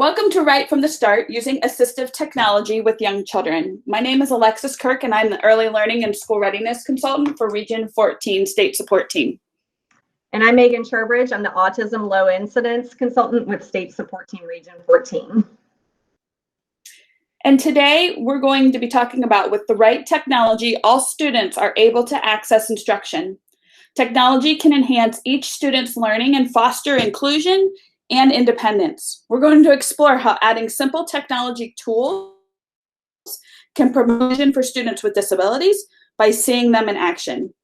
Welcome to Right from the Start, using assistive technology with young children. My name is Alexis Kirk, and I'm the Early Learning and School Readiness Consultant for Region 14 State Support Team. And I'm Megan Sherбridge. I'm the Autism Low Incidence Consultant with State Support Team Region 14. And today we're going to be talking about, with the right technology, all students are able to access instruction. Technology can enhance each student's learning and foster inclusion and independence. We're going to explore how adding simple technology tools can promote inclusion for students with disabilities by seeing them in action.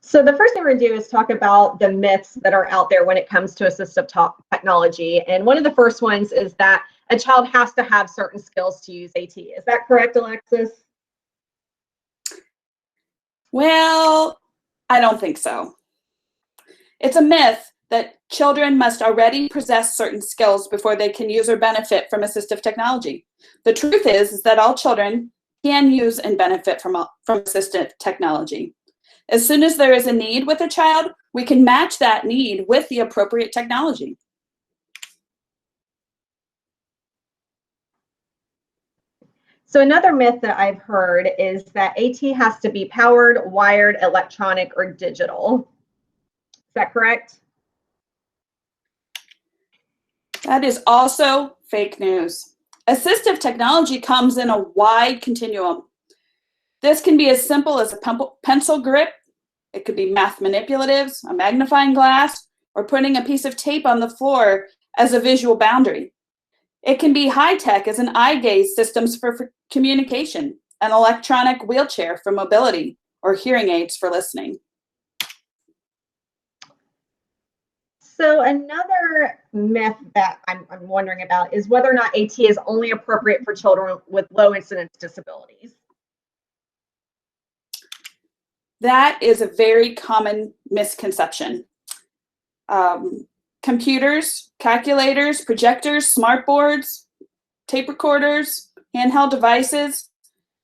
So the first thing we're going to do is talk about the myths that are out there when it comes to assistive technology. And one of the first ones is that a child has to have certain skills to use AT. Is that correct, Alexis? Well, I don't think so. It's a myth that children must already possess certain skills before they can use or benefit from assistive technology. The truth is that all children can use and benefit from assistive technology. As soon as there is a need with a child, we can match that need with the appropriate technology. So another myth that I've heard is that AT has to be powered, wired, electronic, or digital. Is that correct? That is also fake news. Assistive technology comes in a wide continuum. This can be as simple as a pencil grip. It could be math manipulatives, a magnifying glass, or putting a piece of tape on the floor as a visual boundary. It can be high-tech as an eye gaze systems for communication, an electronic wheelchair for mobility, or hearing aids for listening. So another myth that I'm wondering about is whether or not AT is only appropriate for children with low incidence disabilities. That is a very common misconception. Computers, calculators, projectors, smartboards, tape recorders, handheld devices,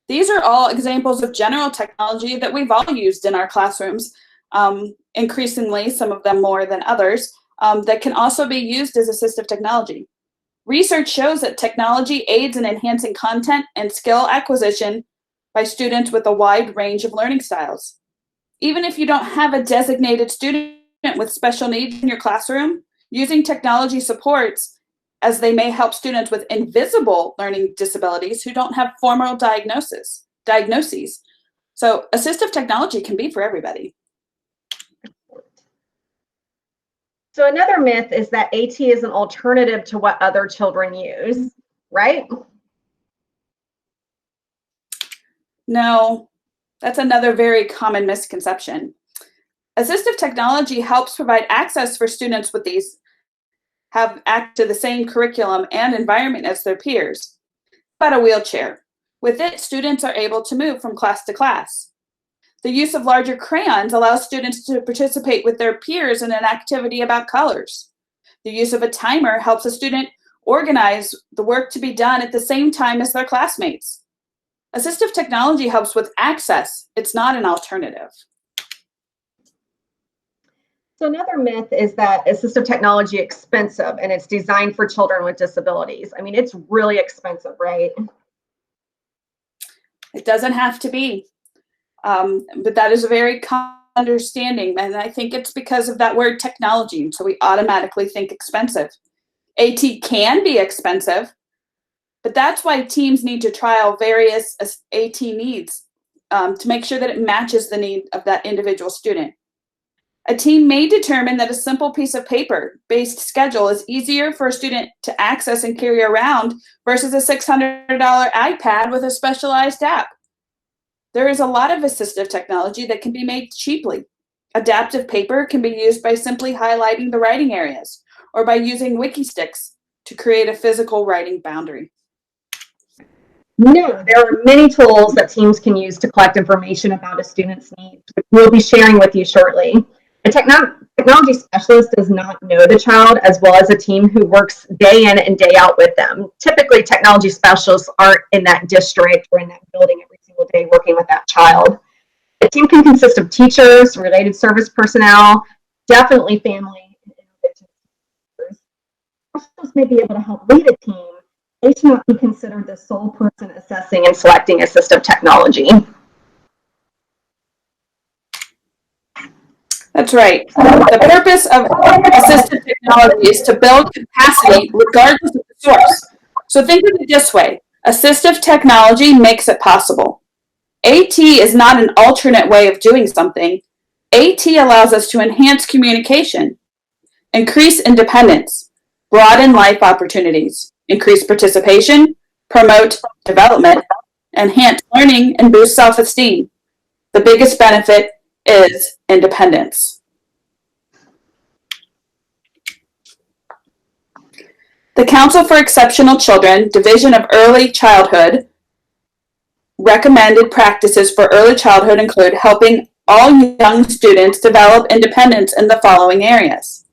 these are all examples of general technology that we've all used in our classrooms, increasingly, some of them more than others, that can also be used as assistive technology. Research shows that technology aids in enhancing content and skill acquisition by students with a wide range of learning styles. Even if you don't have a designated student with special needs in your classroom, using technology supports, as they may help students with invisible learning disabilities who don't have formal diagnoses. So assistive technology can be for everybody. So another myth is that AT is an alternative to what other children use, right? No, that's another very common misconception. Assistive technology helps provide access for students with these, have access to the same curriculum and environment as their peers. But a wheelchair. With it, students are able to move from class to class. The use of larger crayons allows students to participate with their peers in an activity about colors. The use of a timer helps a student organize the work to be done at the same time as their classmates. Assistive technology helps with access. It's not an alternative. So another myth is that assistive technology is expensive and it's designed for children with disabilities. I mean, it's really expensive, right? It doesn't have to be. But that is a very common understanding, and I think it's because of that word technology, so we automatically think expensive. AT can be expensive, but that's why teams need to trial various AT needs to make sure that it matches the need of that individual student. A team may determine that a simple piece of paper-based schedule is easier for a student to access and carry around versus a $600 iPad with a specialized app. There is a lot of assistive technology that can be made cheaply. Adaptive paper can be used by simply highlighting the writing areas or by using WikiSticks to create a physical writing boundary. No, there are many tools that teams can use to collect information about a student's needs, which we'll be sharing with you shortly. A technology specialist does not know the child as well as a team who works day in and day out with them. Typically, technology specialists aren't in that district or in that building every single day working with that child. A team can consist of teachers, related service personnel, definitely family, and intervention teachers. specialists may be able to help lead a team, they should not be considered the sole person assessing and selecting assistive technology. That's right. The purpose of assistive technology is to build capacity regardless of the source. So think of it this way. Assistive technology makes it possible. AT is not an alternate way of doing something. AT allows us to enhance communication, increase independence, broaden life opportunities, increase participation, promote development, enhance learning, and boost self-esteem. The biggest benefit is independence. The Council for Exceptional Children, Division of Early Childhood, recommended practices for early childhood include helping all young students develop independence in the following areas.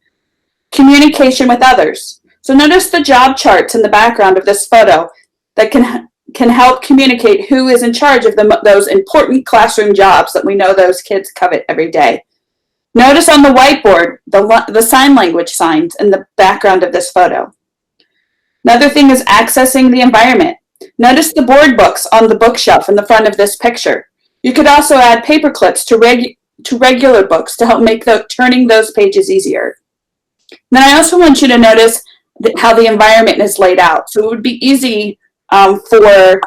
Communication with others. So notice the job charts in the background of this photo that can help communicate who is in charge of those important classroom jobs that we know those kids covet every day. Notice on the whiteboard the sign language signs in the background of this photo. Another thing is accessing the environment. Notice the board books on the bookshelf in the front of this picture. You could also add paper clips to regular books to help make turning those pages easier. Then I also want you to notice how the environment is laid out. So it would be easy for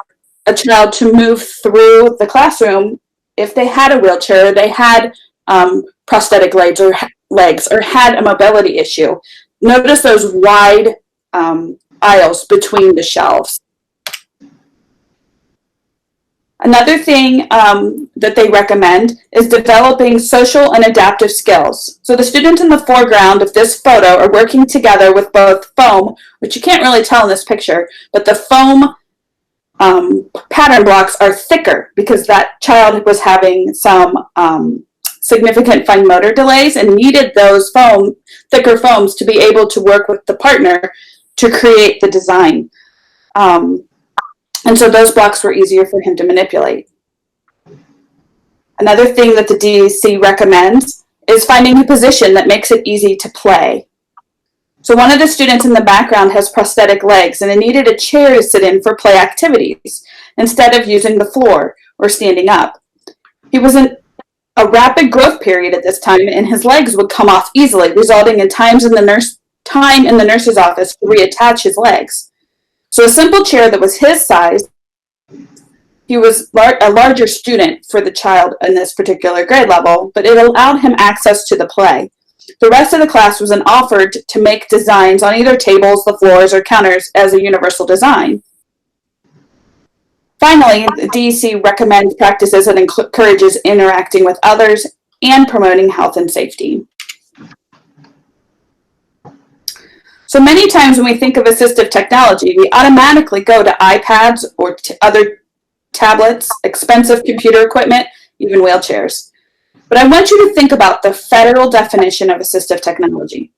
a child to move through the classroom if they had a wheelchair, they had prosthetic legs or had a mobility issue. Notice those wide aisles between the shelves. Another thing that they recommend is developing social and adaptive skills. So the students in the foreground of this photo are working together with both foam, which you can't really tell in this picture, but the foam pattern blocks are thicker because that child was having some significant fine motor delays and needed those thicker foams to be able to work with the partner to create the design. And so those blocks were easier for him to manipulate. Another thing that the DEC recommends is finding a position that makes it easy to play. So one of the students in the background has prosthetic legs and they needed a chair to sit in for play activities instead of using the floor or standing up. He was in a rapid growth period at this time and his legs would come off easily, resulting in time in the nurse's office to reattach his legs. So a simple chair that was his size, he was a larger student for the child in this particular grade level, but it allowed him access to the play. The rest of the class was then offered to make designs on either tables, the floors, or counters as a universal design. Finally, the DEC recommends practices that encourages interacting with others and promoting health and safety. So many times when we think of assistive technology, we automatically go to iPads or other tablets, expensive computer equipment, even wheelchairs. But I want you to think about the federal definition of assistive technology.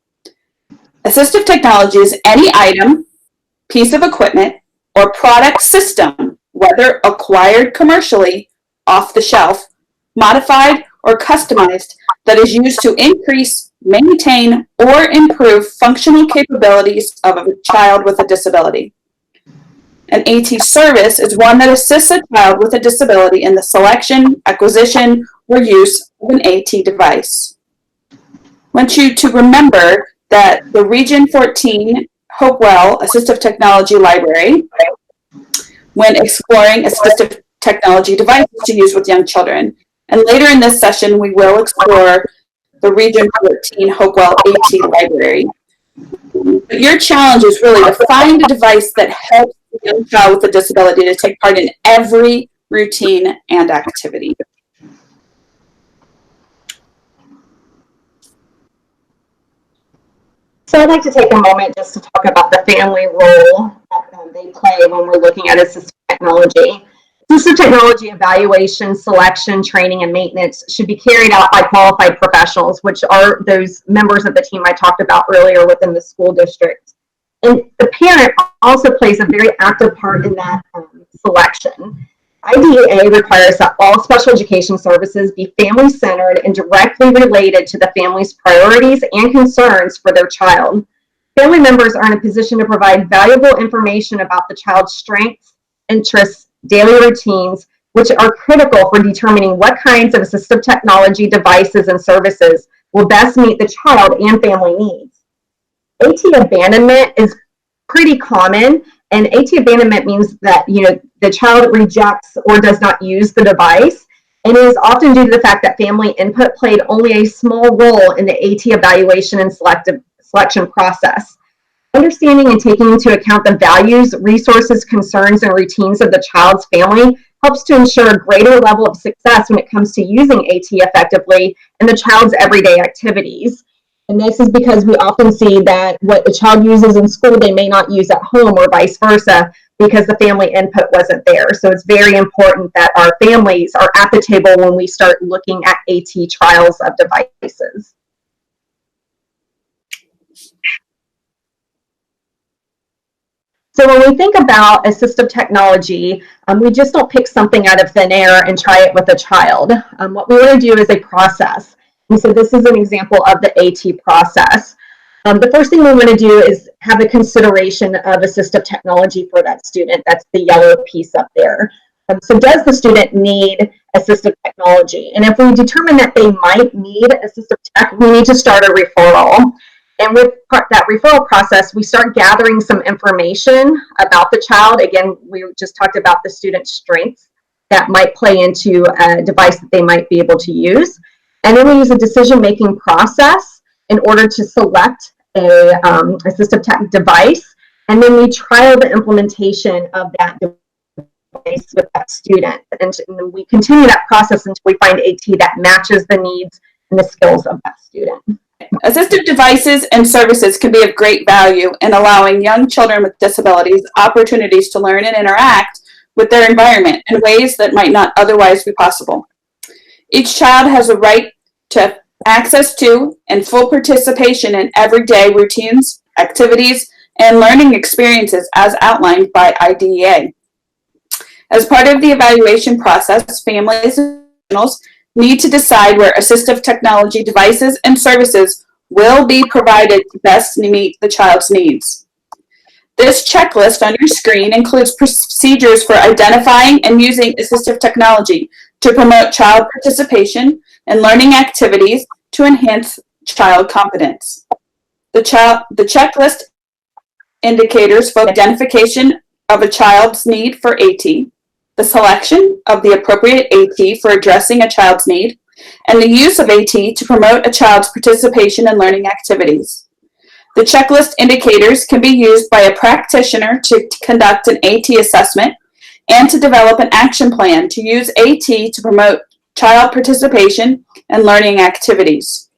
Assistive technology is any item, piece of equipment, or product system, whether acquired commercially, off the shelf, modified, or customized, that is used to increase, maintain, or improve functional capabilities of a child with a disability. An AT service is one that assists a child with a disability in the selection, acquisition, or use of an AT device. I want you to remember that the Region 14 Hopewell Assistive Technology Library, when exploring assistive technology devices to use with young children. And later in this session, we will explore the Region 14 Hopewell AT Library. But your challenge is really to find a device that helps the young child with a disability to take part in every routine and activity. So I'd like to take a moment just to talk about the family role that they play when we're looking at assistive technology. Assistive technology evaluation, selection, training, and maintenance should be carried out by qualified professionals, which are those members of the team I talked about earlier within the school district. And the parent also plays a very active part in that selection. IDEA requires that all special education services be family-centered and directly related to the family's priorities and concerns for their child. Family members are in a position to provide valuable information about the child's strengths, interests, daily routines, which are critical for determining what kinds of assistive technology devices and services will best meet the child and family needs. AT abandonment is pretty common, and AT abandonment means that the child rejects or does not use the device, and it is often due to the fact that family input played only a small role in the AT evaluation and selection process. Understanding and taking into account the values, resources, concerns, and routines of the child's family helps to ensure a greater level of success when it comes to using AT effectively in the child's everyday activities. And this is because we often see that what the child uses in school, they may not use at home, or vice versa, because the family input wasn't there. So it's very important that our families are at the table when we start looking at AT trials of devices. So when we think about assistive technology, we just don't pick something out of thin air and try it with a child. What we want to do is a process. And so this is an example of the AT process. The first thing we want to do is have a consideration of assistive technology for that student. That's the yellow piece up there. So does the student need assistive technology? And if we determine that they might need assistive tech, we need to start a referral. And with that referral process, we start gathering some information about the child. Again, we just talked about the student's strengths that might play into a device that they might be able to use. And then we use a decision-making process in order to select a assistive tech device. And then we trial the implementation of that device with that student. And we continue that process until we find AT that matches the needs and the skills of that student. Assistive devices and services can be of great value in allowing young children with disabilities opportunities to learn and interact with their environment in ways that might not otherwise be possible. Each child has a right to access to and full participation in everyday routines, activities, and learning experiences as outlined by IDEA. As part of the evaluation process, families and professionals need to decide where assistive technology devices and services will be provided to best meet the child's needs. This checklist on your screen includes procedures for identifying and using assistive technology to promote child participation and learning activities to enhance child competence. The checklist indicators for identification of a child's need for AT, the selection of the appropriate AT for addressing a child's need, and the use of AT to promote a child's participation in learning activities. The checklist indicators can be used by a practitioner to conduct an AT assessment and to develop an action plan to use AT to promote child participation and learning activities.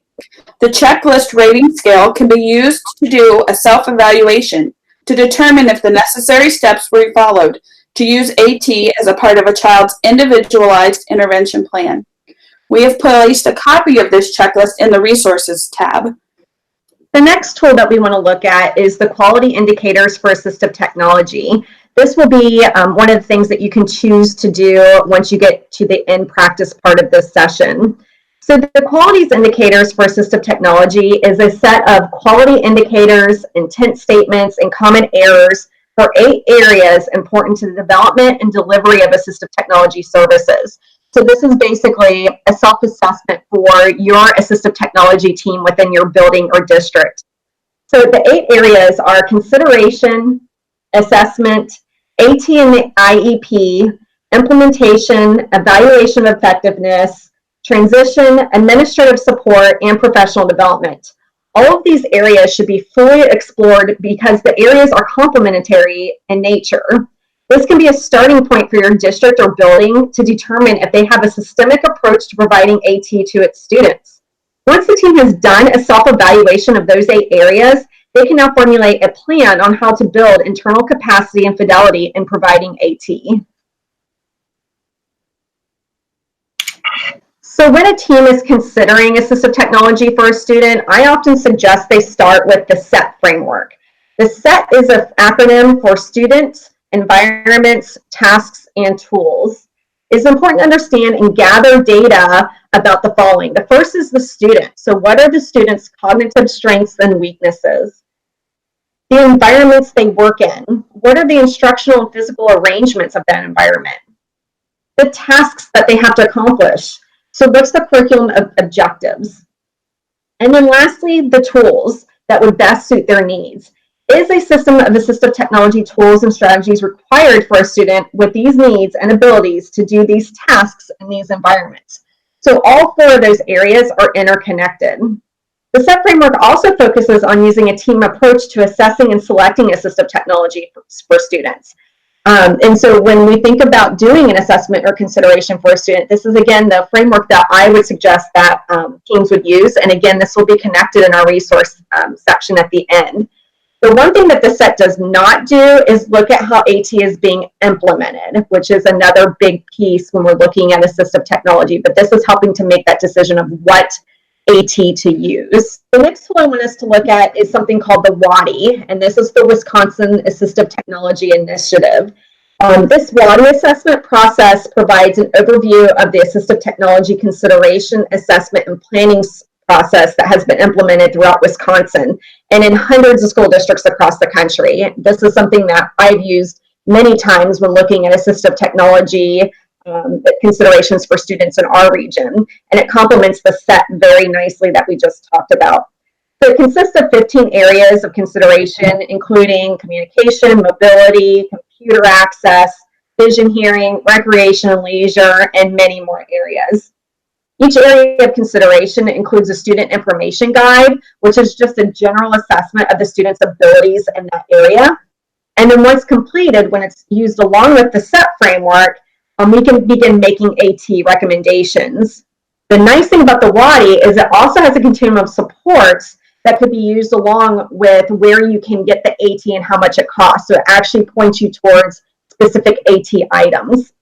The checklist rating scale can be used to do a self-evaluation to determine if the necessary steps were followed to use AT as a part of a child's individualized intervention plan. We have placed a copy of this checklist in the Resources tab. The next tool that we want to look at is the quality indicators for assistive technology. This will be one of the things that you can choose to do once you get to the in-practice part of this session. So the qualities indicators for assistive technology is a set of quality indicators, intent statements, and common errors for 8 areas important to the development and delivery of assistive technology services. So this is basically a self-assessment for your assistive technology team within your building or district. So the 8 areas are consideration, assessment, AT and the IEP, implementation, evaluation of effectiveness, transition, administrative support, and professional development. All of these areas should be fully explored because the areas are complementary in nature. This can be a starting point for your district or building to determine if they have a systemic approach to providing AT to its students. Once the team has done a self-evaluation of those 8 areas, they can now formulate a plan on how to build internal capacity and fidelity in providing AT. So when a team is considering assistive technology for a student, I often suggest they start with the SET framework. The SET is an acronym for students, environments, tasks, and tools. It's important to understand and gather data about the following. The first is the student. So what are the student's cognitive strengths and weaknesses? the environments they work in. What are the instructional and physical arrangements of that environment? The tasks that they have to accomplish. So what's the curriculum objectives? And then lastly, the tools that would best suit their needs. Is a system of assistive technology tools and strategies required for a student with these needs and abilities to do these tasks in these environments? So all four of those areas are interconnected. The SET framework also focuses on using a team approach to assessing and selecting assistive technology for students. And so when we think about doing an assessment or consideration for a student, this is again the framework that I would suggest that teams would use. And again, this will be connected in our resource section at the end. The one thing that the SET does not do is look at how AT is being implemented, which is another big piece when we're looking at assistive technology. But this is helping to make that decision of what AT to use. The next tool I want us to look at is something called the WATI, and this is the Wisconsin Assistive Technology Initiative. This WATI assessment process provides an overview of the assistive technology consideration, assessment, and planning process that has been implemented throughout Wisconsin and in hundreds of school districts across the country. This is something that I've used many times when looking at assistive technology considerations for students in our region, and it complements the SET very nicely that we just talked about. So it consists of 15 areas of consideration, including communication, mobility, computer access, vision, hearing, recreation and leisure, and many more areas. Each area of consideration includes a student information guide, which is just a general assessment of the student's abilities in that area. And then once completed, when it's used along with the SET framework, we can begin making AT recommendations. The nice thing about the WATI is it also has a continuum of supports that could be used along with where you can get the AT and how much it costs. So it actually points you towards specific AT items.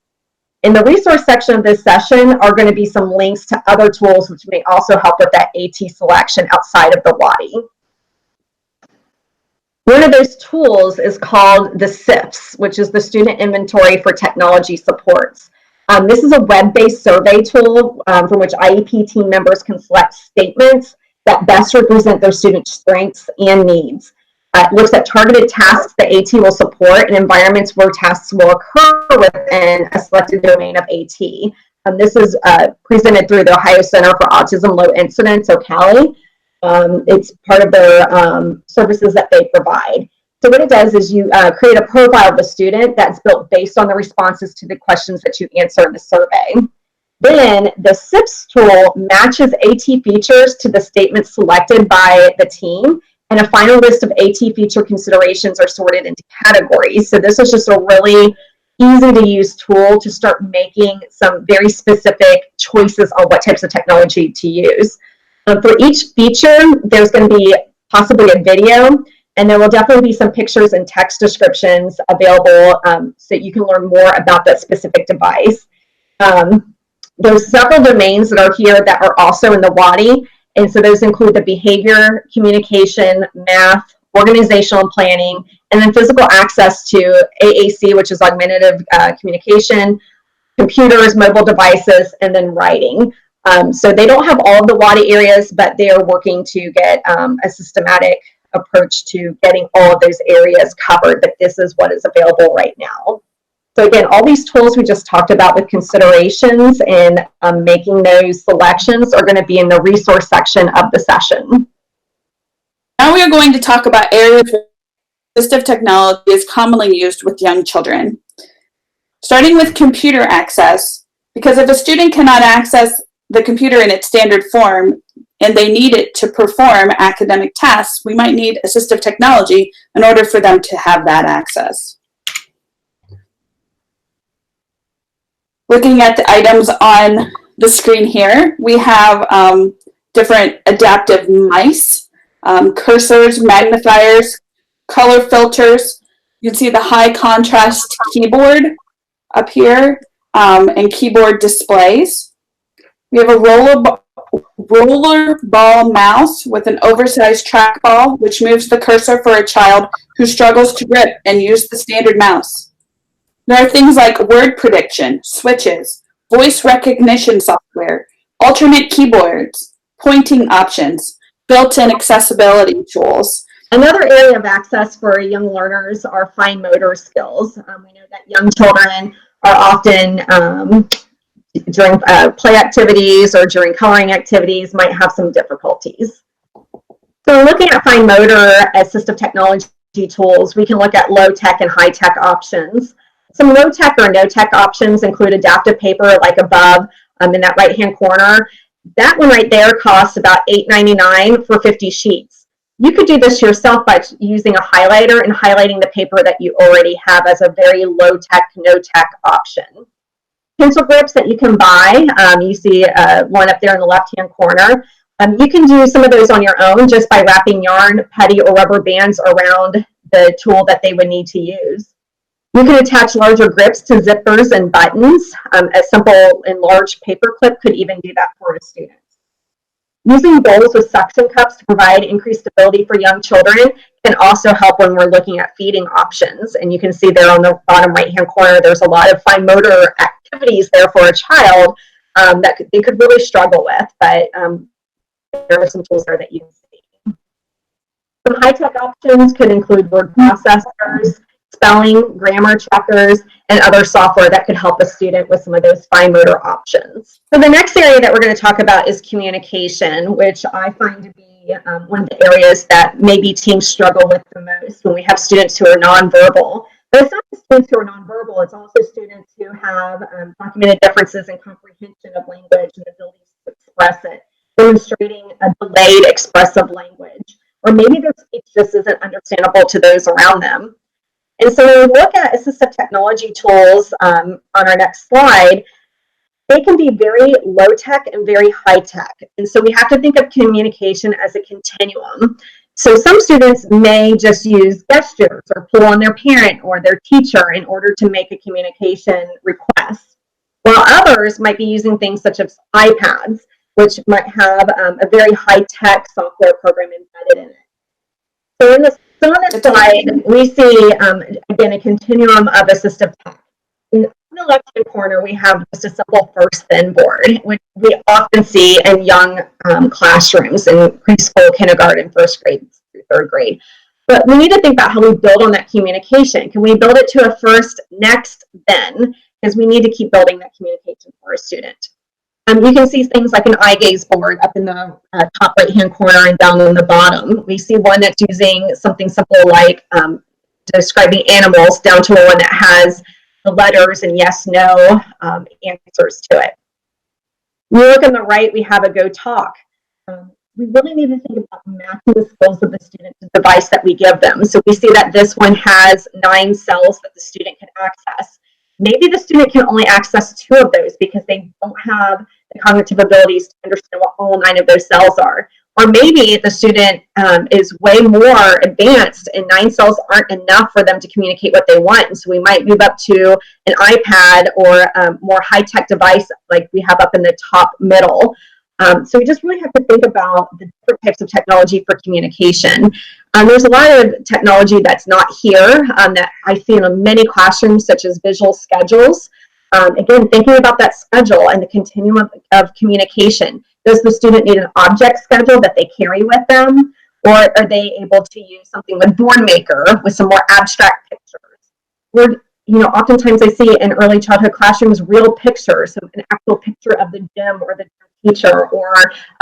In the resource section of this session are going to be some links to other tools which may also help with that AT selection outside of the WATI. One of those tools is called the SIFS, which is the Student Inventory for Technology Supports. This is a web-based survey tool from which IEP team members can select statements that best represent their student strengths and needs. It looks at targeted tasks that AT will support and environments where tasks will occur within a selected domain of AT. This is presented through the Ohio Center for Autism Low Incidence, OCALI. It's part of their services that they provide. So what it does is you create a profile of the student that's built based on the responses to the questions that you answer in the survey. Then the SIFS tool matches AT features to the statements selected by the team, and a final list of AT feature considerations are sorted into categories. So this is just a really easy to use tool to start making some very specific choices on what types of technology to use. For each feature, there's going to be possibly a video, and there will definitely be some pictures and text descriptions available so that you can learn more about that specific device. There's several domains that are here that are also in the WATI, and so those include the behavior, communication, math, organizational planning, and then physical access to AAC, which is augmentative communication, computers, mobile devices, and then writing. So they don't have all of the WATI areas, but they are working to get a systematic approach to getting all of those areas covered, but this is what is available right now. So again, all these tools we just talked about with considerations and making those selections are going to be in the resource section of the session. Now we are going to talk about areas where assistive technology is commonly used with young children. Starting with computer access, because if a student cannot access the computer in its standard form and they need it to perform academic tasks, we might need assistive technology in order for them to have that access. Looking at the items on the screen here, we have different adaptive mice, cursors, magnifiers, color filters. You can see the high contrast keyboard up here and keyboard displays. We have a roller ball mouse with an oversized trackball, which moves the cursor for a child who struggles to grip and use the standard mouse. There are things like word prediction, switches, voice recognition software, alternate keyboards, pointing options, built-in accessibility tools. Another area of access for young learners are fine motor skills. We know that young children are often during play activities or during coloring activities might have some difficulties. So looking at fine motor assistive technology tools, we can look at low-tech and high-tech options. Some low-tech or no-tech options include adaptive paper like above in that right-hand corner. That one right there costs about $8.99 for 50 sheets. You could do this yourself by using a highlighter and highlighting the paper that you already have as a very low-tech, no-tech option. Pencil grips that you can buy, you see one up there in the left-hand corner. You can do some of those on your own just by wrapping yarn, putty, or rubber bands around the tool that they would need to use. You can attach larger grips to zippers and buttons. A simple enlarged paper clip could even do that for a student. Using bowls with suction cups to provide increased stability for young children can also help when we're looking at feeding options. And you can see there on the bottom right-hand corner, there's a lot of fine motor activities there for a child that they could really struggle with, but there are some tools there that you can see. Some high-tech options could include word processors, spelling, grammar checkers, and other software that could help a student with some of those fine motor options. So the next area that we're going to talk about is communication, which I find to be one of the areas that maybe teens struggle with the most when we have students who are nonverbal. But it's not just students who are nonverbal, it's also students who have documented differences in comprehension of language and abilities to express it, demonstrating a delayed expressive language, or maybe their speech just isn't understandable to those around them. And so when we look at assistive technology tools on our next slide, they can be very low tech and very high tech. And so we have to think of communication as a continuum. So some students may just use gestures or pull on their parent or their teacher in order to make a communication request, while others might be using things such as iPads, which might have a very high tech software program embedded in it. So on this slide, we see, again, a continuum of assistive tech. In the left-hand corner, we have just a simple first thin board, which we often see in young classrooms in preschool, kindergarten, first grade through third grade. But we need to think about how we build on that communication. Can we build it to a first, next, then? Because we need to keep building that communication for a student. You can see things like an eye gaze board up in the top right-hand corner and down in the bottom. We see one that's using something simple like describing animals down to one that has the letters and yes, no answers to it. We look on the right, we have a Go Talk. We really need to think about matching the skills of the student to the device that we give them. So we see that this one has 9 cells that the student can access. Maybe the student can only access 2 of those because they don't have the cognitive abilities to understand what all 9 of those cells are. Or maybe the student is way more advanced and 9 cells aren't enough for them to communicate what they want. And so we might move up to an iPad or a more high-tech device like we have up in the top middle. So we just really have to think about the different types of technology for communication. There's a lot of technology that's not here that I see in many classrooms, such as visual schedules. Again, thinking about that schedule and the continuum of communication. Does the student need an object schedule that they carry with them? Or are they able to use something with BoardMaker with some more abstract pictures? Or, oftentimes I see in early childhood classrooms real pictures, so an actual picture of the gym or the teacher or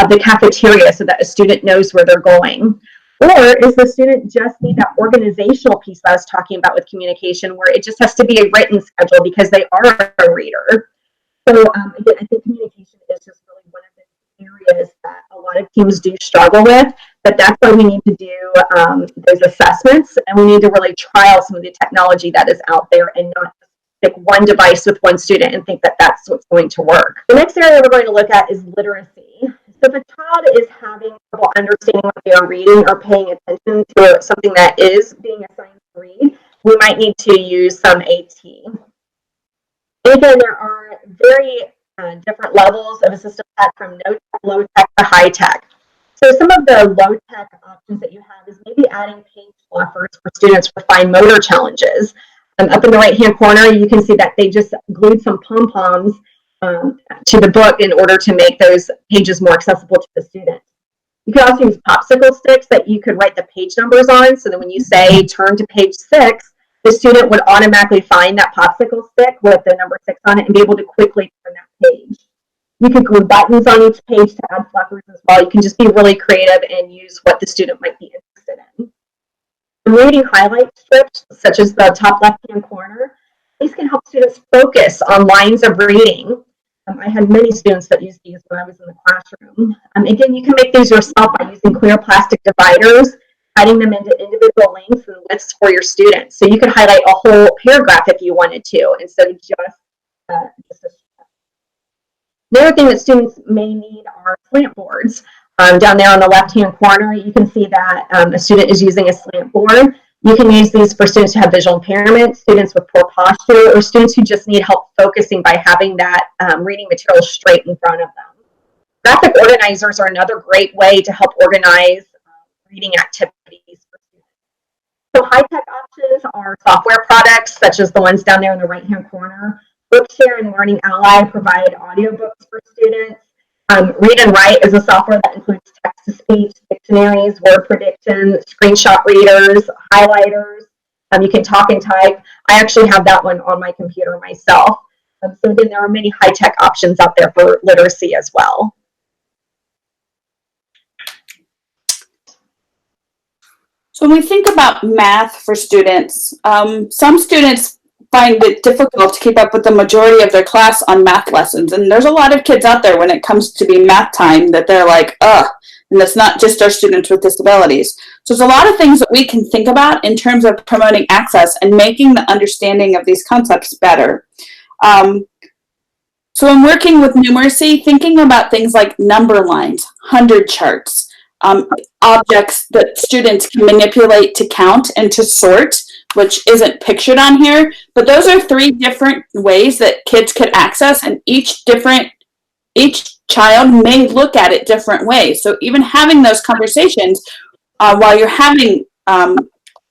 of the cafeteria so that a student knows where they're going. Or is the student just need that organizational piece that I was talking about with communication where it just has to be a written schedule because they are a reader? So again, I think communication is just really one of the areas that a lot of teams do struggle with, but that's why we need to do those assessments and we need to really trial some of the technology that is out there and not pick one device with one student and think that that's what's going to work. The next area we're going to look at is literacy. So if a child is having trouble understanding what they are reading or paying attention to something that is being assigned to read, we might need to use some AT. Again, there are very different levels of assistive tech from no tech, low tech to high tech. So some of the low tech options that you have is maybe adding page fluffers for students with fine motor challenges. Up in the right-hand corner, you can see that they just glued some pom-poms to the book in order to make those pages more accessible to the student. You could also use popsicle sticks that you could write the page numbers on, so that when you say turn to page 6, the student would automatically find that popsicle stick with the number 6 on it and be able to quickly turn that page. You could glue buttons on each page to add fluffers as well. You can just be really creative and use what the student might be interested in. Reading highlight strips, such as the top left-hand corner, these can help students focus on lines of reading. I had many students that used these when I was in the classroom. Again, you can make these yourself by using clear plastic dividers, cutting them into individual lengths and widths for your students. So you could highlight a whole paragraph if you wanted to, instead of just a strip. The other thing that students may need are slant boards. Down there on the left-hand corner, you can see that a student is using a slant board. You can use these for students who have visual impairment, students with poor posture, or students who just need help focusing by having that reading material straight in front of them. Graphic organizers are another great way to help organize reading activities for students. So high-tech options are software products, such as the ones down there in the right-hand corner. Bookshare and Learning Ally provide audiobooks for students. Read and Write is a software that includes text-to-speech, dictionaries, word prediction, screenshot readers, highlighters. You can talk and type. I actually have that one on my computer myself. So again, there are many high-tech options out there for literacy as well. So when we think about math for students, some students find it difficult to keep up with the majority of their class on math lessons. And there's a lot of kids out there when it comes to be math time that they're like, ugh, and that's not just our students with disabilities. So there's a lot of things that we can think about in terms of promoting access and making the understanding of these concepts better. So in working with numeracy, thinking about things like number lines, 100 charts, objects that students can manipulate to count and to sort, which isn't pictured on here, but those are 3 different ways that kids could access, and each child may look at it different ways. So even having those conversations while you're having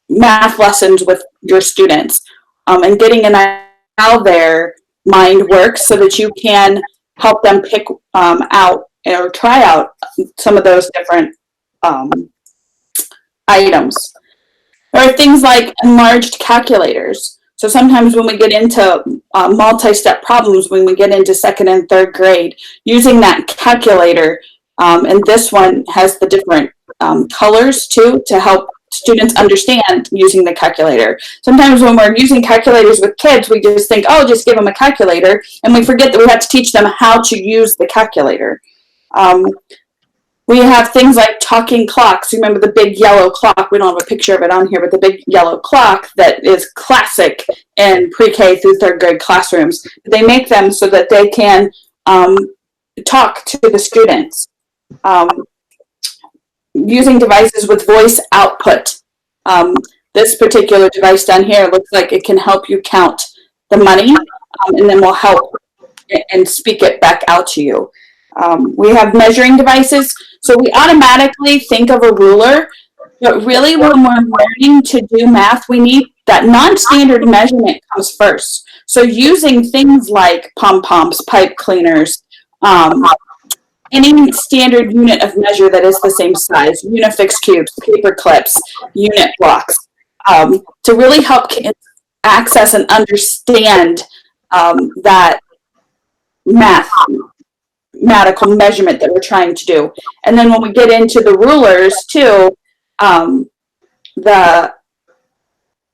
math lessons with your students and getting an idea how their mind works so that you can help them pick out or try out some of those different items. There are things like enlarged calculators. So sometimes when we get into multi-step problems, when we get into 2nd and 3rd grade, using that calculator, and this one has the different colors too to help students understand using the calculator. Sometimes when we're using calculators with kids, we just think, oh, just give them a calculator, and we forget that we have to teach them how to use the calculator. We have things like talking clocks. Remember the big yellow clock? We don't have a picture of it on here, but the big yellow clock that is classic in pre-K through 3rd grade classrooms. They make them so that they can talk to the students. Using devices with voice output. This particular device down here looks like it can help you count the money and then will help and speak it back out to you. We have measuring devices. So we automatically think of a ruler, but really when we're learning to do math, we need that non-standard measurement comes first. So using things like pom-poms, pipe cleaners, any standard unit of measure that is the same size, Unifix cubes, paper clips, unit blocks, to really help kids access and understand that mathematical measurement that we're trying to do. And then when we get into the rulers too, there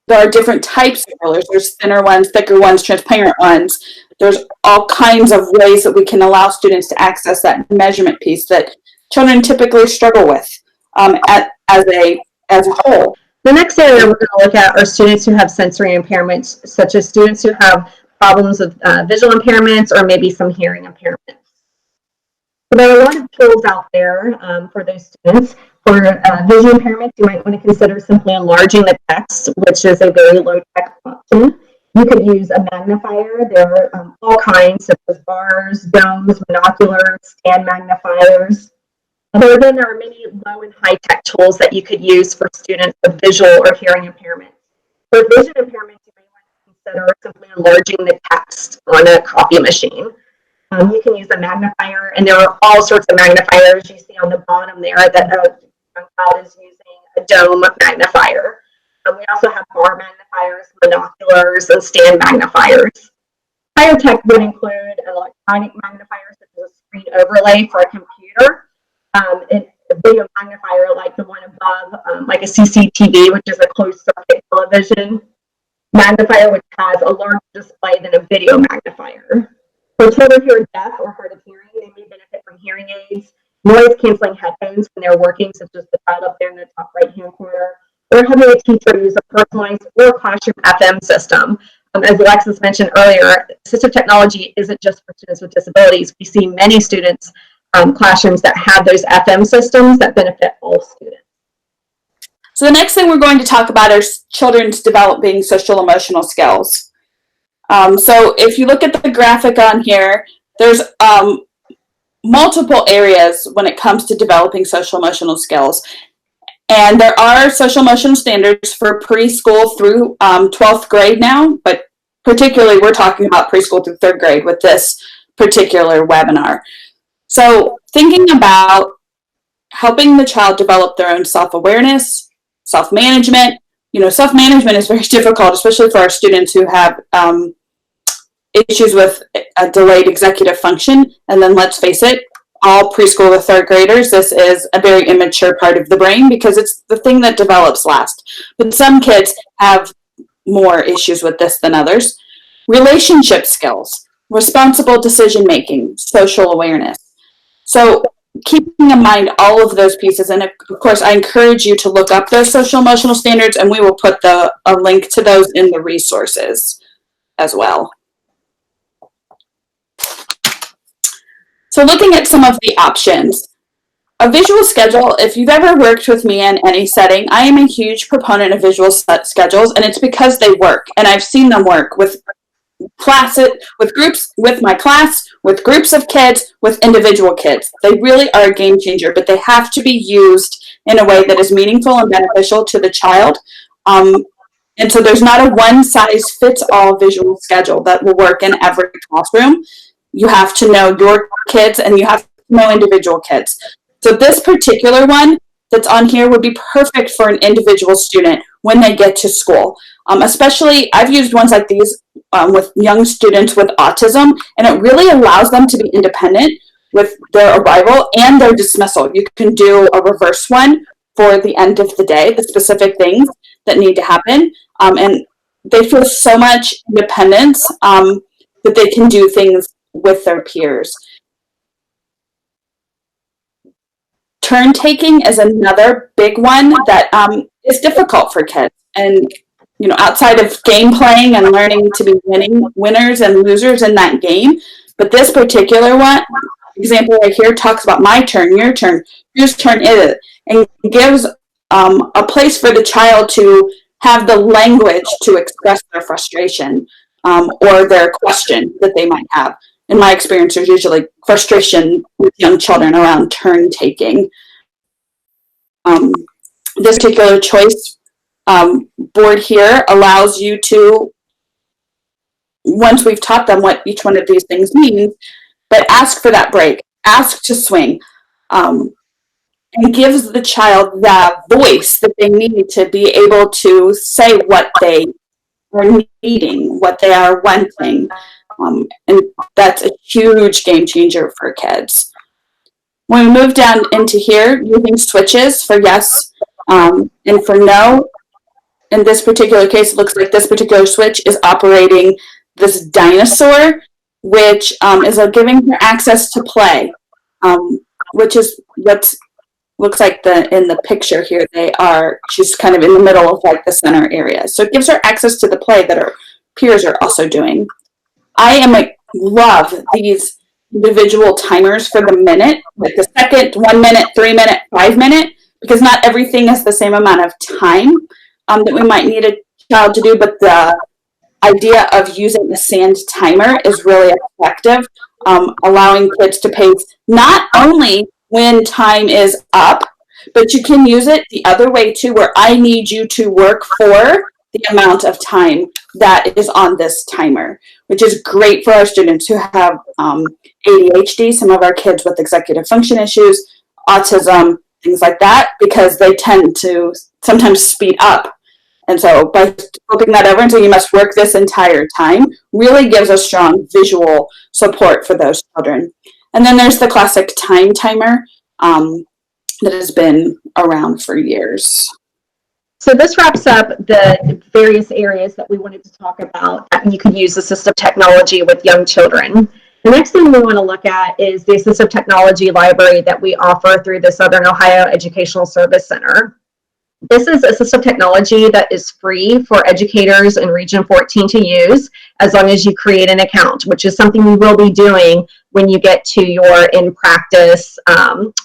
are different types of rulers. There's thinner ones, thicker ones, transparent ones. There's all kinds of ways that we can allow students to access that measurement piece that children typically struggle with as a whole. The next area we're going to look at are students who have sensory impairments, such as students who have problems with visual impairments or maybe some hearing impairments. So there are a lot of tools out there for those students. For vision impairments, you might want to consider simply enlarging the text, which is a very low-tech option. You could use a magnifier. There are all kinds, such as bars, domes, binoculars, stand magnifiers. But again, there are many low and high-tech tools that you could use for students with visual or hearing impairments. For vision impairments, you may want to consider simply enlarging the text on a copy machine. You can use a magnifier, and there are all sorts of magnifiers you see on the bottom there that a young child is using a dome magnifier. We also have bar magnifiers, binoculars, and stand magnifiers. Higher tech would include an electronic magnifier, such as a screen overlay for a computer, and a video magnifier like the one above, like a CCTV, which is a closed circuit television magnifier, which has a larger display than a video magnifier. For children who are deaf or hard of hearing, they may benefit from hearing aids, noise canceling headphones when they're working, such as the child up there in the top right hand corner, or having a teacher use a personalized or classroom FM system. As Alexis mentioned earlier, assistive technology isn't just for students with disabilities. We see many students, classrooms that have those FM systems that benefit all students. So the next thing we're going to talk about are children's developing social emotional skills. So if you look at the graphic on here, there's multiple areas when it comes to developing social emotional skills. And there are social emotional standards for preschool through 12th grade now, but particularly we're talking about preschool through 3rd grade with this particular webinar. So thinking about helping the child develop their own self-awareness, self-management. Self-management is very difficult, especially for our students who have issues with a delayed executive function. And then let's face it, all preschool to 3rd graders, this is a very immature part of the brain because it's the thing that develops last. But some kids have more issues with this than others. Relationship skills, responsible decision-making, social awareness. So keeping in mind all of those pieces, and of course I encourage you to look up those social emotional standards, and we will put a link to those in the resources as well. So looking at some of the options, a visual schedule, if you've ever worked with me in any setting, I am a huge proponent of visual schedules, and it's because they work, and I've seen them work with classes, with groups, with my class, with groups of kids, with individual kids. They really are a game changer, but they have to be used in a way that is meaningful and beneficial to the child. And so there's not a one-size-fits-all visual schedule that will work in every classroom. You have to know your kids, and you have to know individual kids. So this particular one that's on here would be perfect for an individual student when they get to school. Especially, I've used ones like these with young students with autism, and it really allows them to be independent with their arrival and their dismissal. You can do a reverse one for the end of the day, the specific things that need to happen. And they feel so much independence that they can do things with their peers. Turn taking is another big one that is difficult for kids. And outside of game playing and learning to be winners and losers in that game, but this particular one, example right here, talks about my turn, your turn, whose turn is it, and gives a place for the child to have the language to express their frustration or their question that they might have. In my experience, there's usually frustration with young children around turn taking. This particular choice board here allows you to, once we've taught them what each one of these things means, but ask for that break, ask to swing, and gives the child the voice that they need to be able to say what they are needing, what they are wanting. And that's a huge game changer for kids. When we move down into here, using switches for yes and for no, in this particular case, it looks like this particular switch is operating this dinosaur, which is giving her access to play, which is what looks like in the picture here. She's kind of in the middle of like the center area. So it gives her access to the play that her peers are also doing. I love these individual timers for the minute, like the second, 1 minute, 3 minute, 5 minute, because not everything is the same amount of time that we might need a child to do, but the idea of using the sand timer is really effective, allowing kids to pace not only when time is up, but you can use it the other way too, where I need you to work for the amount of time that is on this timer, which is great for our students who have ADHD, some of our kids with executive function issues, autism, things like that, because they tend to sometimes speed up. And so by flipping that over and saying you must work this entire time really gives a strong visual support for those children. And then there's the classic time timer that has been around for years. So this wraps up the various areas that we wanted to talk about. You could use assistive technology with young children. The next thing we want to look at is the assistive technology library that we offer through the Southern Ohio Educational Service Center. This is assistive technology that is free for educators in Region 14 to use as long as you create an account, which is something you will be doing when you get to your in-practice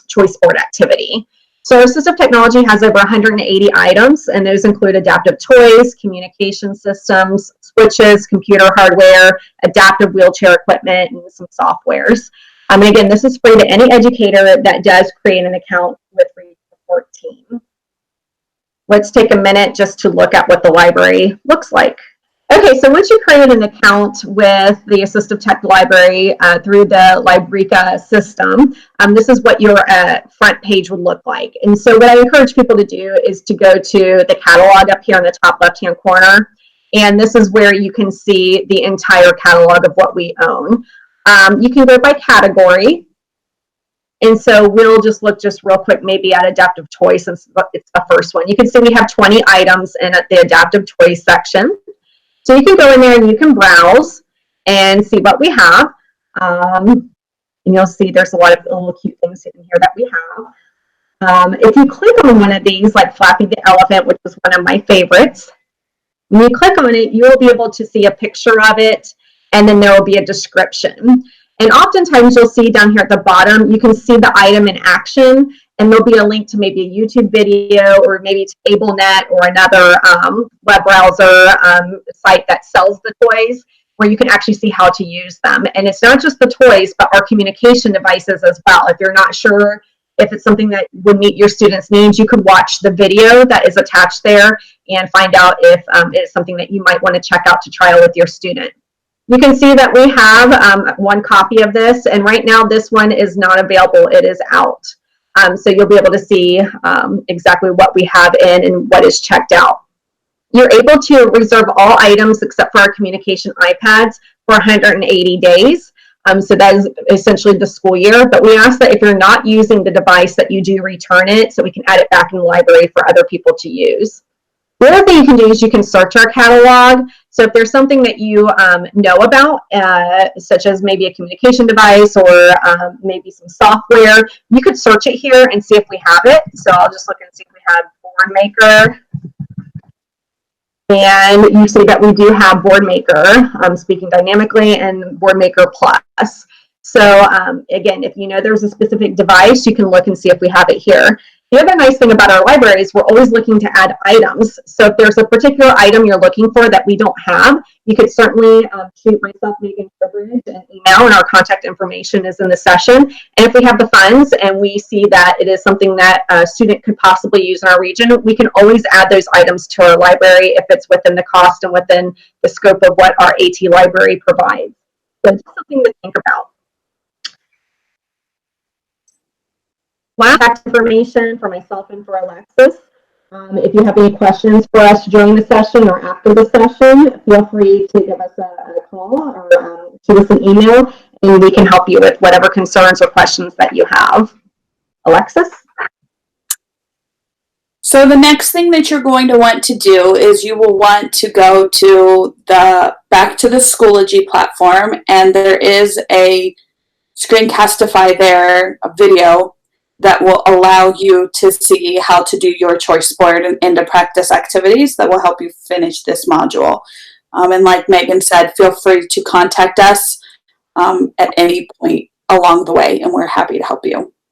choice board activity. So assistive technology has over 180 items, and those include adaptive toys, communication systems, switches, computer hardware, adaptive wheelchair equipment, and some softwares. And again, this is free to any educator that does create an account with Region 14. Let's take a minute just to look at what the library looks like. Okay, so once you create an account with the Assistive Tech Library through the Librika system, this is what your front page would look like. And so what I encourage people to do is to go to the catalog up here in the top left-hand corner, and this is where you can see the entire catalog of what we own. You can go by category. And so we'll just look just real quick maybe at adaptive toys since it's the first one. You can see we have 20 items in the adaptive toys section. So you can go in there and you can browse and see what we have. And you'll see there's a lot of little cute things in here that we have. If you click on one of these, like Flappy the Elephant, which is one of my favorites, when you click on it, you'll be able to see a picture of it, and then there will be a description. And oftentimes you'll see down here at the bottom, you can see the item in action, and there'll be a link to maybe a YouTube video or maybe to AbleNet or another web browser site that sells the toys, where you can actually see how to use them. And it's not just the toys, but our communication devices as well. If you're not sure if it's something that would meet your students' needs, you could watch the video that is attached there and find out if it's something that you might want to check out to trial with your student. You can see that we have one copy of this, and right now this one is not available. It is out. So you'll be able to see exactly what we have in and what is checked out. You're able to reserve all items except for our communication iPads for 180 days. So that is essentially the school year, but we ask that if you're not using the device that you do return it so we can add it back in the library for other people to use. The other thing you can do is you can search our catalog. So if there's something that you know about, such as maybe a communication device or maybe some software, you could search it here and see if we have it. So I'll just look and see if we have BoardMaker. And you see that we do have BoardMaker, Speaking Dynamically, and BoardMaker Plus. So again, if you know there's a specific device, you can look and see if we have it here. The other nice thing about our library is we're always looking to add items. So if there's a particular item you're looking for that we don't have, you could certainly shoot myself, Megan Tribridge, an email, and our contact information is in the session. And if we have the funds and we see that it is something that a student could possibly use in our region, we can always add those items to our library if it's within the cost and within the scope of what our AT library provides. So just something to think about. Last contact information for myself and for Alexis. If you have any questions for us during the session or after the session, feel free to give us a call or shoot us an email, and we can help you with whatever concerns or questions that you have. Alexis? So the next thing that you're going to want to do is you will want to go to the back to the Schoology platform, and there is a Screencastify there, a video that will allow you to see how to do your choice board and into practice activities that will help you finish this module. And like Megan said, feel free to contact us at any point along the way, and we're happy to help you.